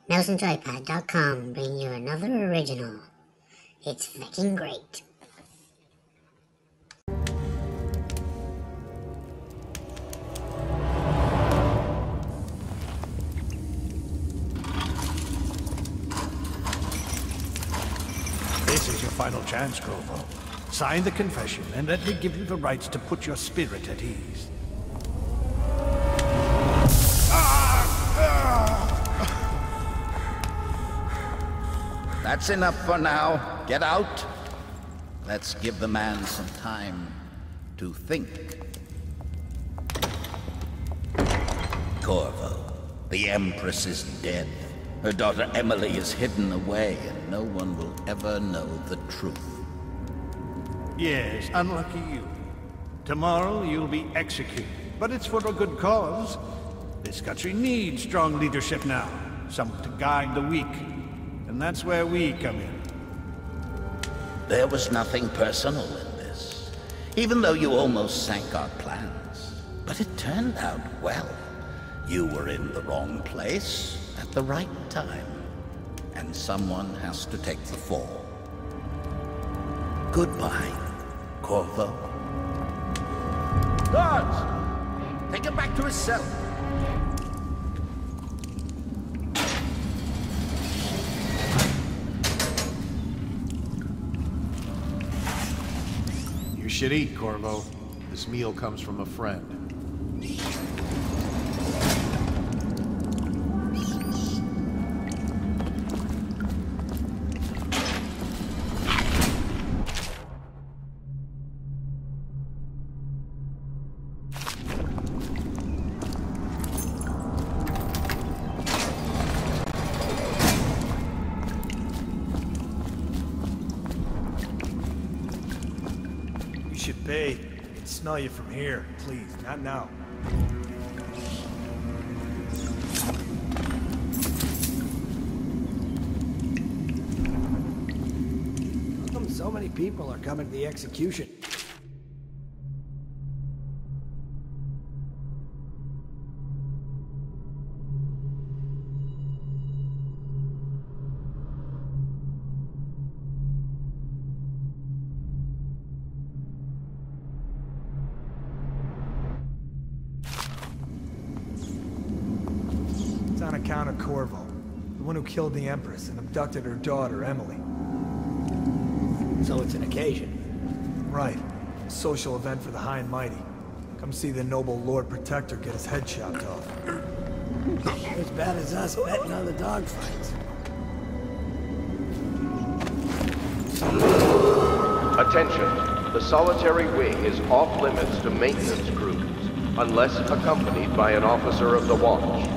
NelsonJoypad.com bring you another original. It's fucking great. This is your final chance, Corvo. Sign the confession, and let me give you the rights to put your spirit at ease. That's enough for now. Get out. Let's give the man some time to think. Corvo, the Empress is dead. Her daughter Emily is hidden away, and no one will ever know the truth. Yes, unlucky you. Tomorrow you'll be executed, but it's for a good cause. This country needs strong leadership now, someone to guide the weak. And that's where we come in. There was nothing personal in this, even though you almost sank our plans. But it turned out well. You were in the wrong place at the right time, and someone has to take the fall. Goodbye, Corvo. Guards! Take him back to his cell. You should eat, Corvo. This meal comes from a friend. Pay. I can smell you from here. Please, not now. How come so many people are coming to the execution? On account of Corvo, the one who killed the Empress and abducted her daughter, Emily. So it's an occasion? Right. A social event for the high and mighty. Come see the noble Lord Protector get his head chopped off. As bad as us betting on the dogfights. Attention. The solitary wing is off limits to maintenance crews, unless accompanied by an officer of the watch.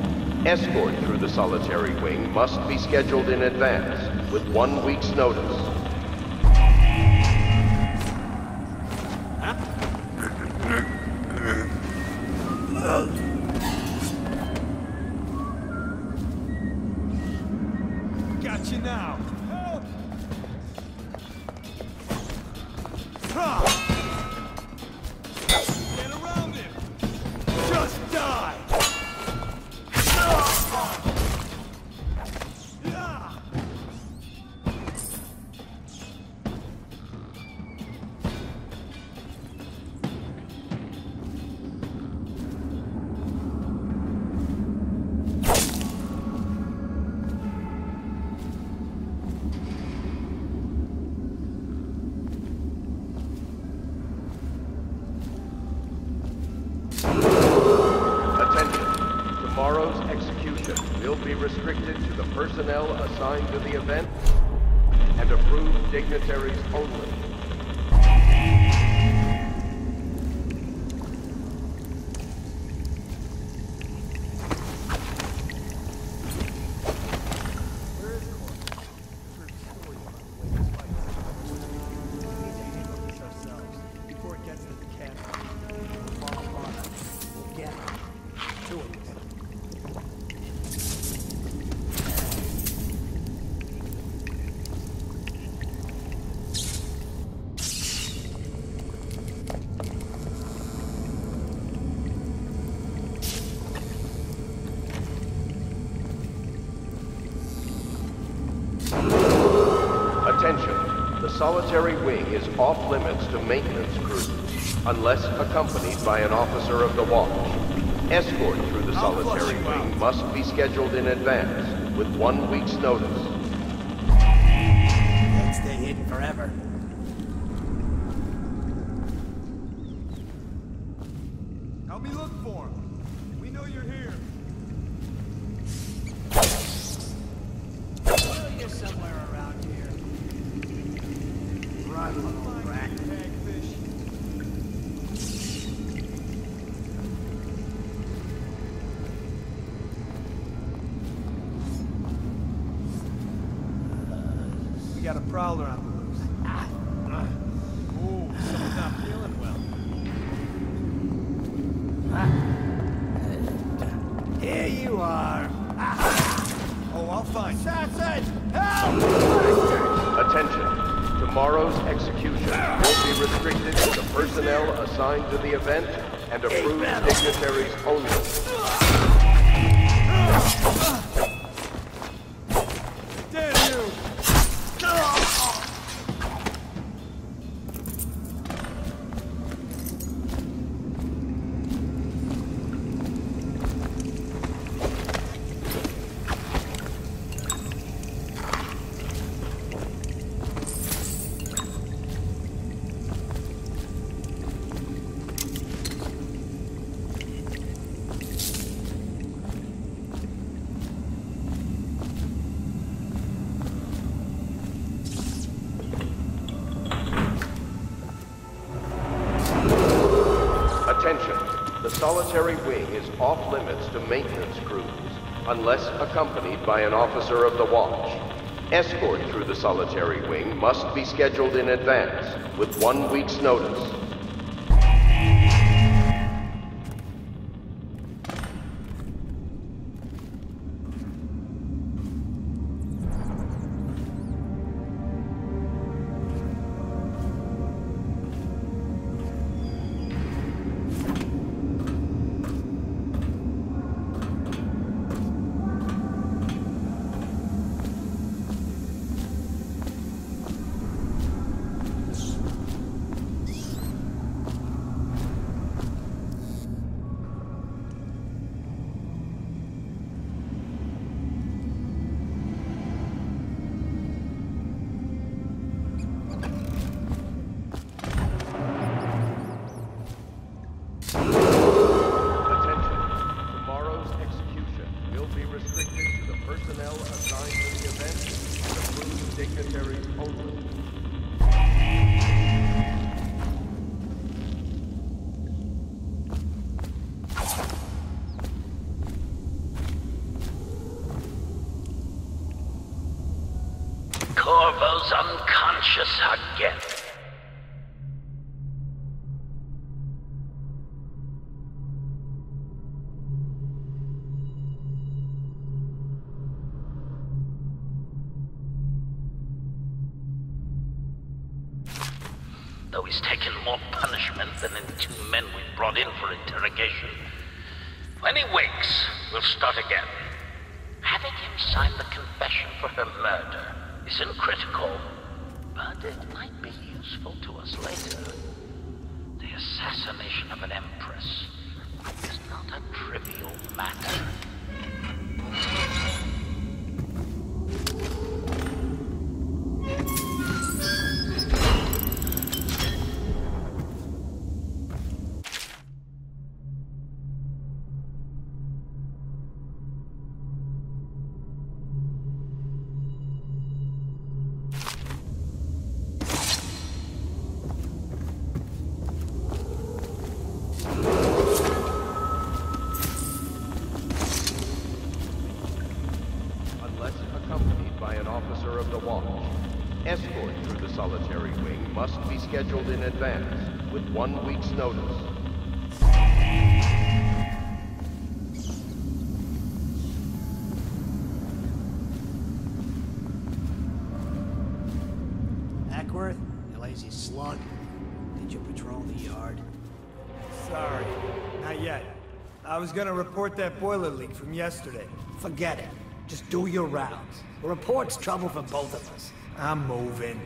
Escort through the solitary wing must be scheduled in advance, with 1 week's notice. Got you now. Get around him. Just die. Tomorrow's execution will be restricted to the personnel assigned to the event and approved dignitaries only. Attention, the solitary wing is off limits to maintenance crews, unless accompanied by an officer of the watch. Escort through the solitary wing must be scheduled in advance, with 1 week's notice. Can't stay hidden forever. Help me look for him. We know you're here. Well, you're somewhere around here. Right, little rat. Hagfish. We got a prowler on the loose. Oh, someone's not feeling well. Here you are. Oh, I'll find you. Attention, tomorrow's execution will be restricted to the personnel assigned to the event and approved dignitaries only. Damn you! Attention, the solitary wing is off limits to maintenance crews, unless accompanied by an officer of the watch. Escort through the solitary wing must be scheduled in advance, with 1 week's notice. Dignitaries only. Corvo's unconscious again. Though he's taken more punishment than the 2 men we brought in for interrogation. When he wakes, we'll start again. Having him sign the confession for her murder isn't critical, but it might be useful to us later. The assassination of an empress is not a trivial matter. Escort through the solitary wing must be scheduled in advance, with 1 week's notice. Ackworth, you lazy slug. Did you patrol the yard? Sorry, not yet. I was gonna report that boiler leak from yesterday. Forget it. Just do your rounds. A report's trouble for both of us. I'm moving.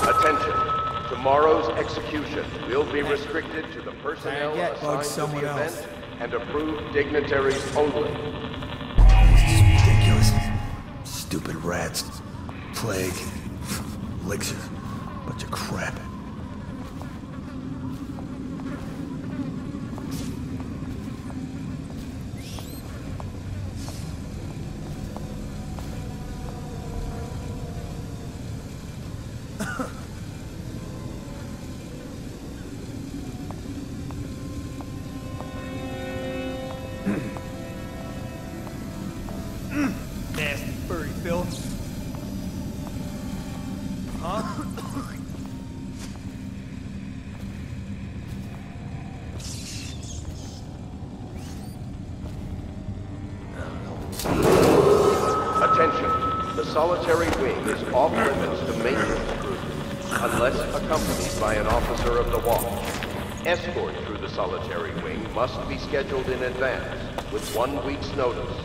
Attention. Tomorrow's execution will be restricted to the personnel assigned to the event and approved dignitaries only. This is ridiculous. Stupid rats. Plague. Elixir. Bunch of crap. Nasty furry filth. Huh? Attention. The solitary wing is off limits to maintenance crews unless accompanied by an officer of the watch. Escort through the solitary wing must be scheduled in advance with 1 week's notice.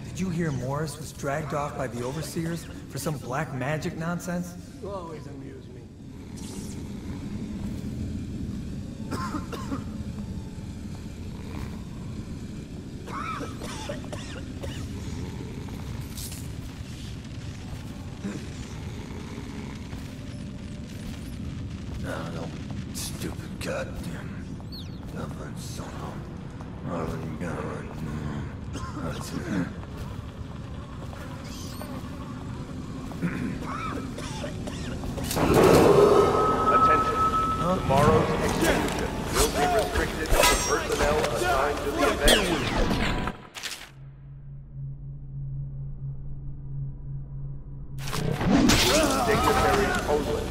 Did you hear Morris was dragged off by the overseers for some black magic nonsense? You always amuse me. No, stupid goddamn. Attention. Tomorrow's execution will be restricted to the personnel assigned to the event. Dignitaries only.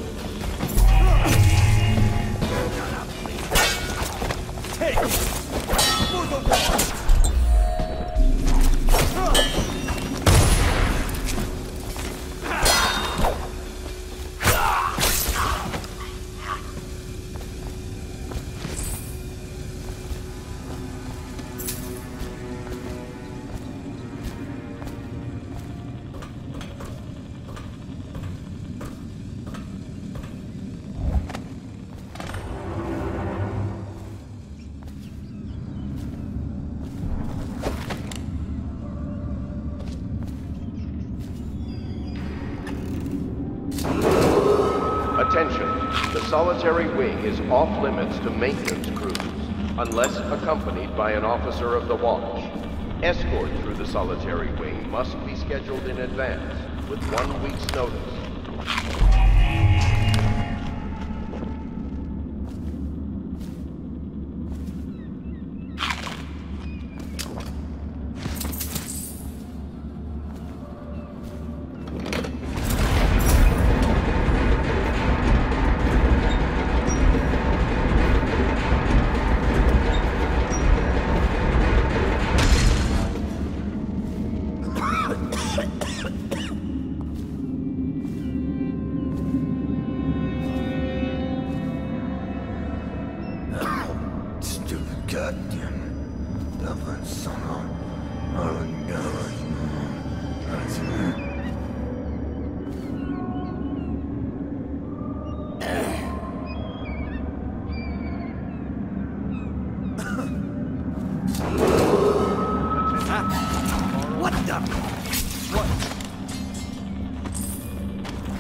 Take it! For the war! Attention. The solitary wing is off limits to maintenance crews unless accompanied by an officer of the watch. Escort through the solitary wing must be scheduled in advance with 1 week's notice. What the? What?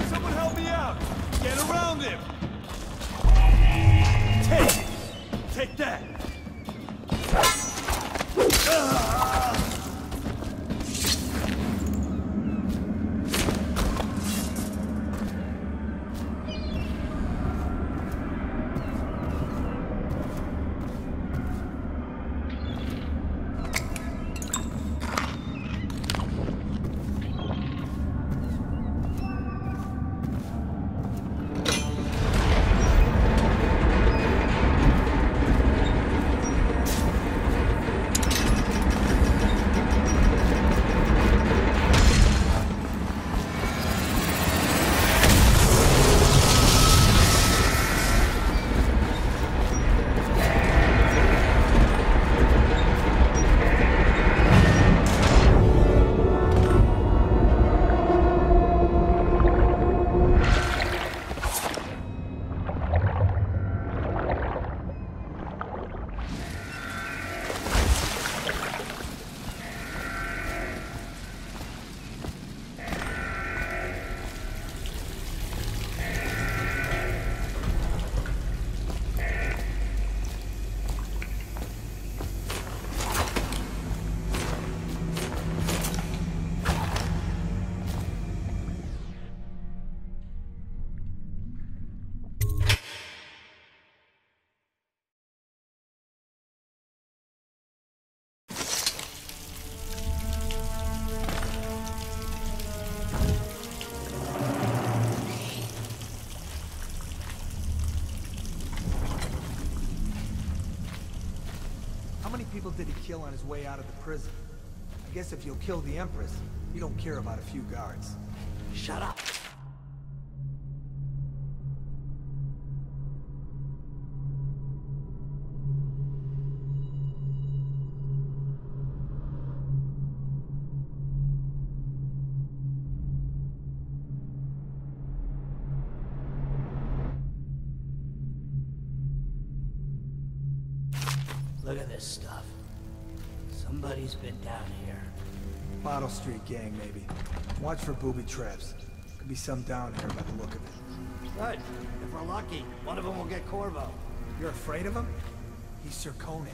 Someone help me out! Get around him! Take it! Take that! people did he kill on his way out of the prison? I guess if you'll kill the Empress, you don't care about a few guards. Shut up. Look at this stuff. Somebody's been down here. Bottle Street gang, maybe. Watch for booby traps. Could be some down here by the look of it. Good. If we're lucky, one of them will get Corvo. You're afraid of him? He's Sir Conan.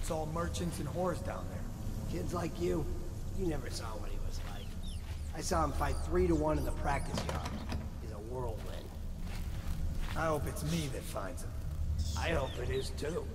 It's all merchants and whores down there. Kids like you never saw what he was like. I saw him fight 3-to-1 in the practice yard. He's a whirlwind. I hope it's me that finds him. I hope it is too.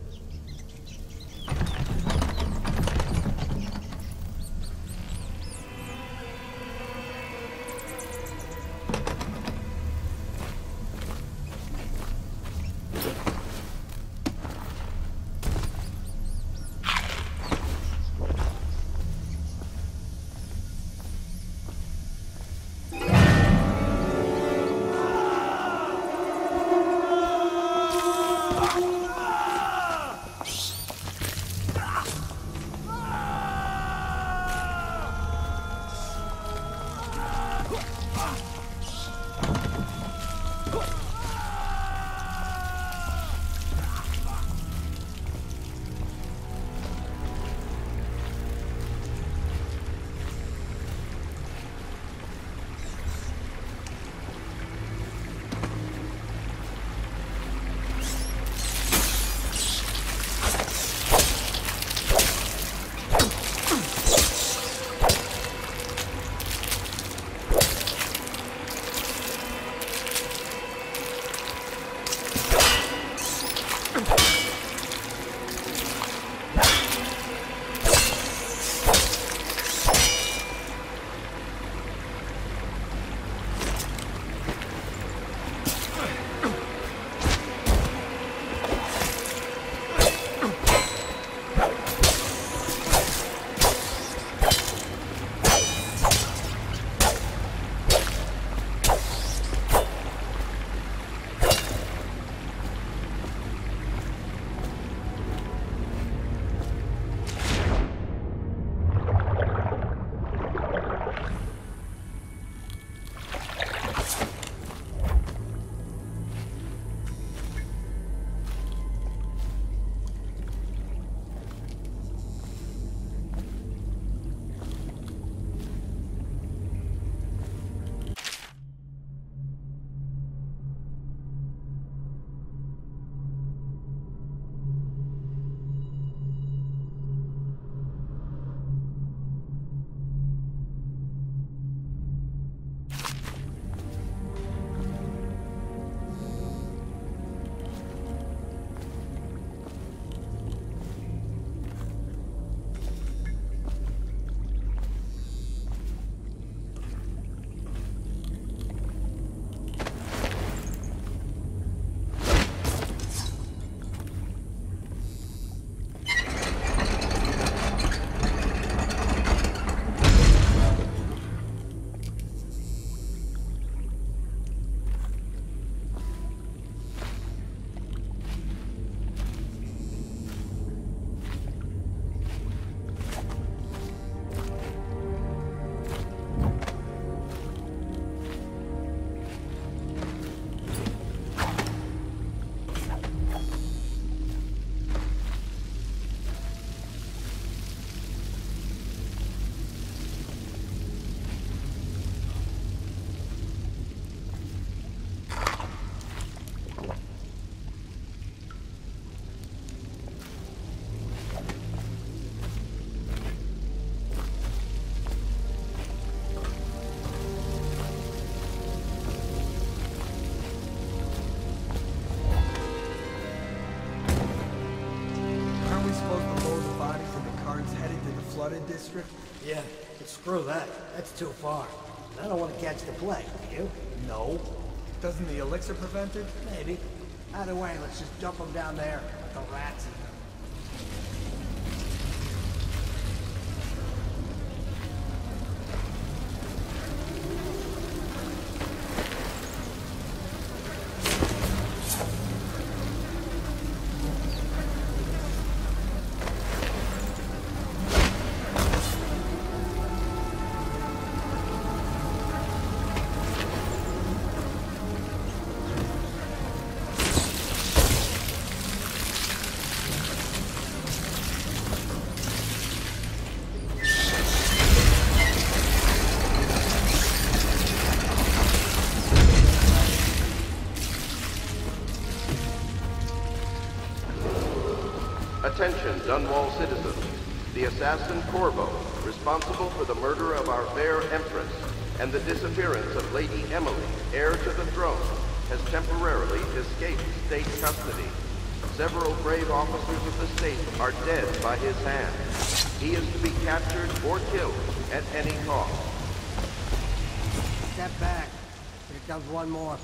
district? Yeah, but screw that. That's too far. I don't want to catch the plague, do you? No. Doesn't the elixir prevent it? Maybe. Either way, let's just dump them down there. Let the rats eat them. Attention, Dunwall citizens. The assassin Corvo, responsible for the murder of our fair Empress and the disappearance of Lady Emily, heir to the throne, has temporarily escaped state custody. Several brave officers of the state are dead by his hand. He is to be captured or killed at any cost. Step back. Here comes one more.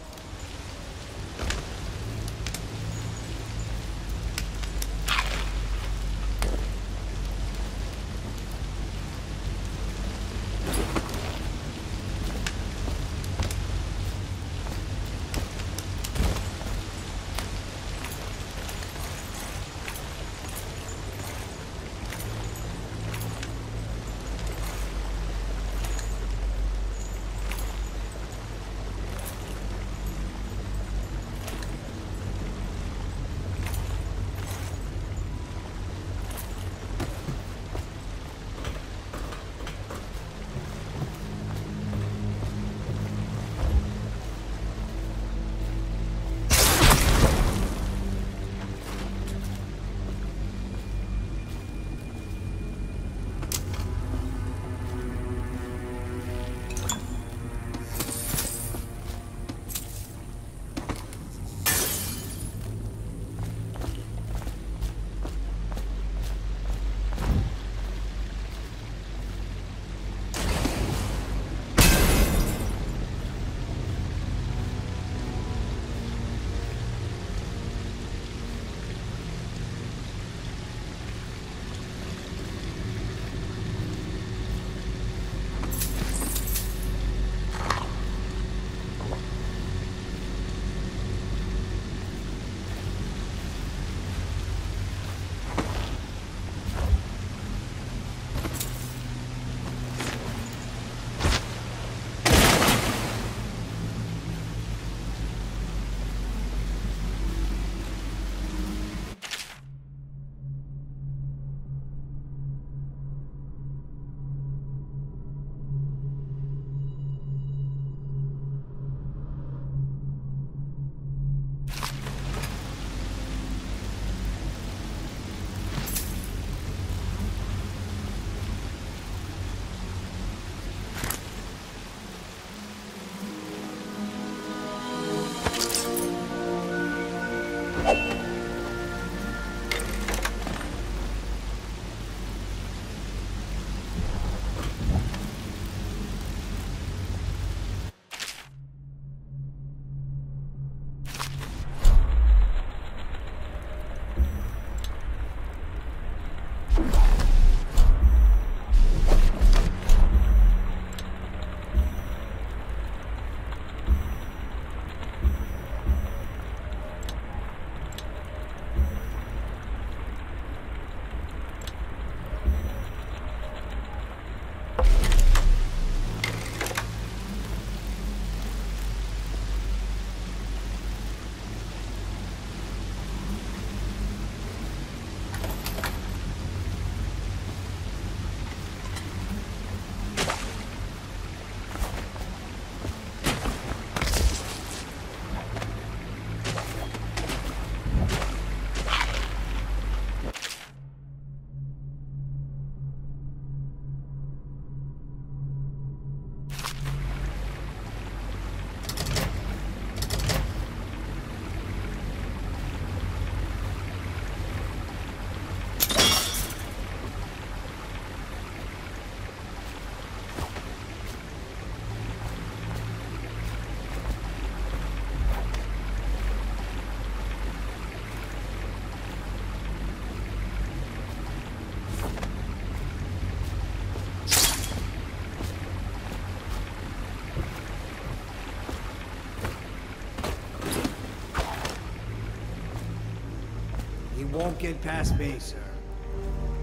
Won't get past me, sir.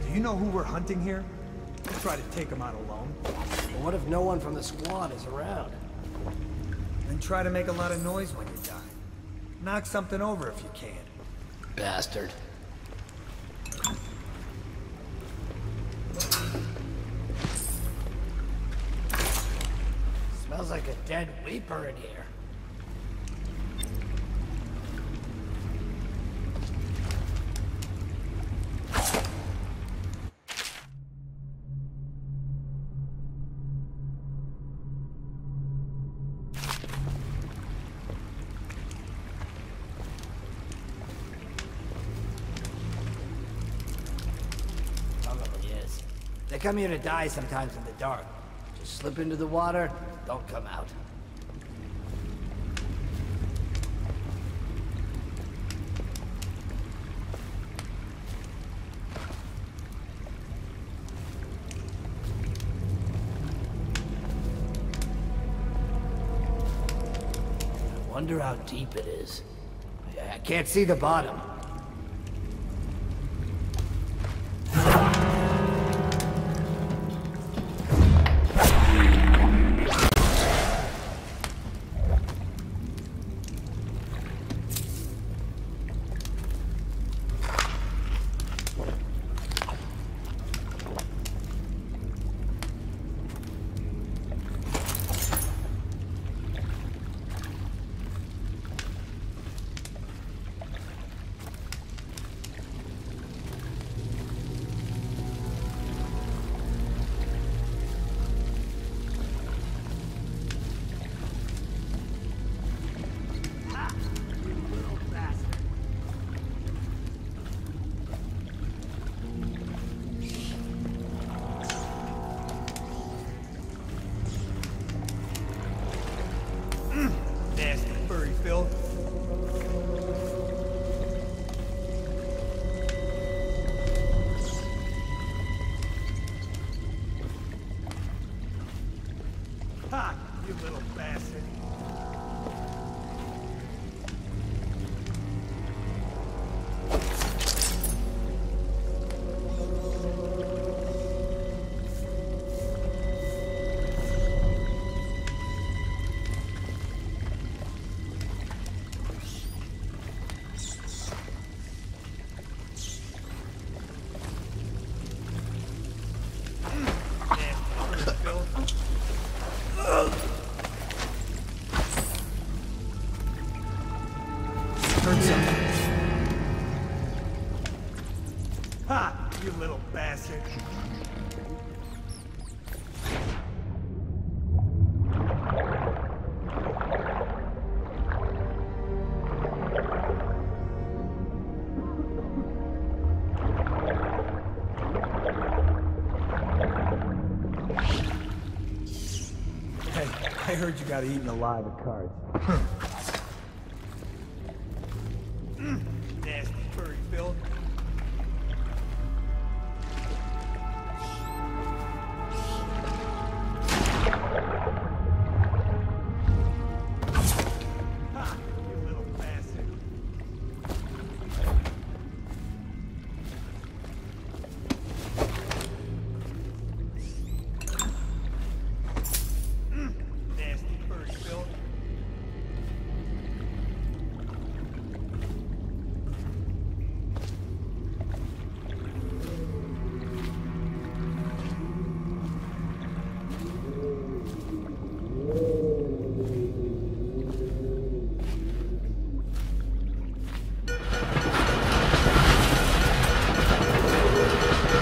Do you know who we're hunting here? We'll try to take him out alone. But what if no one from the squad is around? Then try to make a lot of noise when you die. Knock something over if you can. Bastard. Smells like a dead Weeper in here. They come here to die sometimes in the dark. Just slip into the water, don't come out. I wonder how deep it is. I can't see the bottom. Nasty furry filth. Ha! You little bastard. Ha! You little bastard. Hey, I heard you got eaten alive at cards. Nasty furry filth. Ha! You little bastard. Nasty furry filth.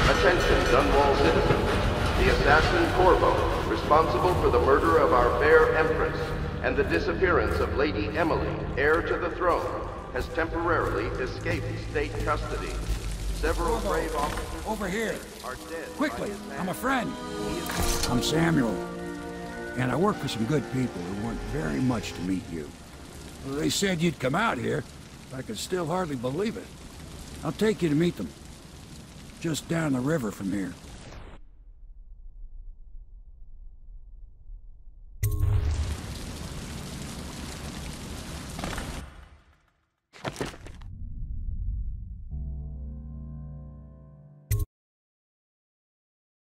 Attention, Dunwall citizens. The assassin Corvo, responsible for the murder of our fair Empress and the disappearance of Lady Emily, heir to the throne, has temporarily escaped state custody. Several brave officers Over here. are dead. Quickly, by his I'm a hand. friend. I'm Samuel, and I work for some good people who want very much to meet you. Well, they said you'd come out here, but I can still hardly believe it. I'll take you to meet them. Just down the river from here.